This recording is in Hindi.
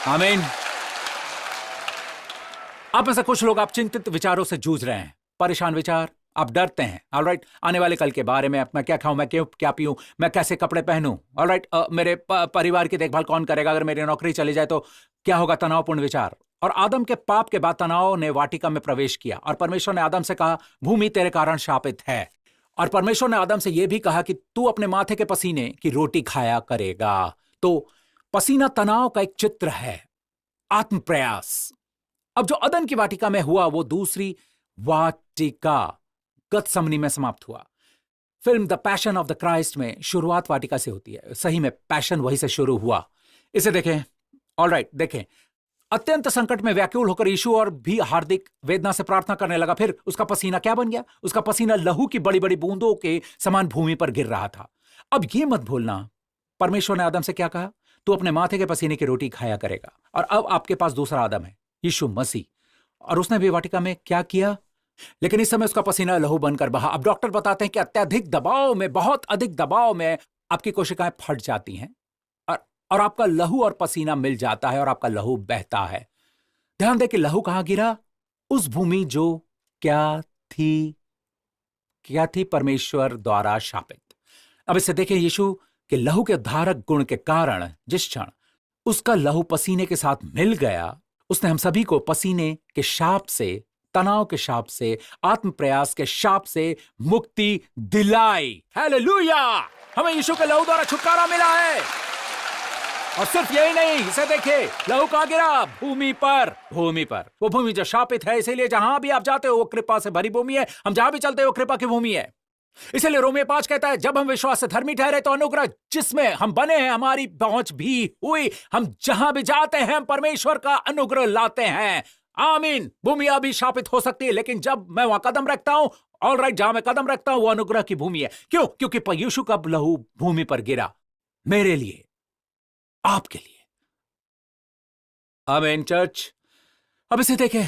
आमीन। आप में से कुछ लोग आप चिंतित विचारों से जूझ रहे हैं, परेशान विचार, आप डरते हैं। ऑलराइट, आने वाले कल के बारे में, मैं क्या खाऊं, मैं क्यों क्या पीऊं, मैं कैसे कपड़े पहनूं। ऑलराइट, मेरे परिवार की देखभाल कौन करेगा, अगर मेरी नौकरी चली जाए तो क्या होगा, तनावपूर्ण विचार। और आदम के पाप के बाद तनाव ने वाटिका में प्रवेश किया और परमेश्वर ने आदम से कहा, भूमि तेरे कारण शापित है। और परमेश्वर ने आदम से यह भी कहा कि तू अपने माथे के पसीने की रोटी खाया करेगा। तो पसीना तनाव का एक चित्र है, आत्म प्रयास। अब जो अदन की वाटिका में हुआ वो दूसरी वाटिका गतसमनी में समाप्त हुआ। Film the passion of the Christ में शुरुआत वाटिका से होती है। सही में पैशन वहीं से शुरू हुआ। इसे देखें। ऑलराइट, देखें। अत्यंत संकट में व्याकुल होकर यीशु और भी हार्दिक वेदना से प्रार्थना करने लगा। फिर उसका पसीना क्या बन गया? उसका पसीना लहू की बड़ी बड़ी बूंदों के समान भूमि पर गिर रहा था। अब यह मत भूलना, परमेश्वर ने आदम से क्या कहा? तू अपने माथे के पसीने की रोटी खाया करेगा। और अब आपके पास दूसरा आदम है, यीशु मसीह, और उसने भी वाटिका में क्या किया? लेकिन इस समय उसका पसीना लहू बनकर बहा। अब डॉक्टर बताते हैं कि अत्यधिक दबाव में, बहुत अधिक दबाव में आपकी कोशिकाएं फट जाती हैं और आपका लहू और पसीना मिल जाता है और आपका लहू बहता है। ध्यान दें कि लहू कहां गिरा? उस भूमि जो क्या थी परमेश्वर द्वारा शापित। अब इसे देखें, यीशु के लहू के धारक गुण के कारण जिस क्षण उसका लहू पसीने के साथ मिल गया, उसने हम सभी को पसीने के शाप से, तनाव के शाप से, आत्म प्रयास के शाप से मुक्ति दिलाई। हालेलुया! हमें यीशु के लहू द्वारा छुटकारा मिला है। और सिर्फ यही नहीं, इसे देखिए, लहू कहां गिरा? भूमि पर। भूमि पर, वो भूमि जो शापित है। इसीलिए जहां भी आप जाते हो वो कृपा से भरी भूमि है। हम जहां भी चलते हो कृपा की भूमि है। इसीलिए रोमियो 5 कहता है, जब हम विश्वास से धर्मी ठहरे तो अनुग्रह जिसमें हम बने हैं हमारी पहुंच भी हुई। हम जहां भी जाते हैं परमेश्वर का अनुग्रह लाते हैं। आमीन। भूमि अभी शापित हो सकती है, लेकिन जब मैं वहां कदम रखता हूं, ऑलराइट, जहां मैं कदम रखता हूं वो अनुग्रह की भूमि है। क्यों? क्योंकि यीशु का लहू भूमि पर गिरा, मेरे लिए, आपके लिए। आमीन चर्च। अब इसे देखें,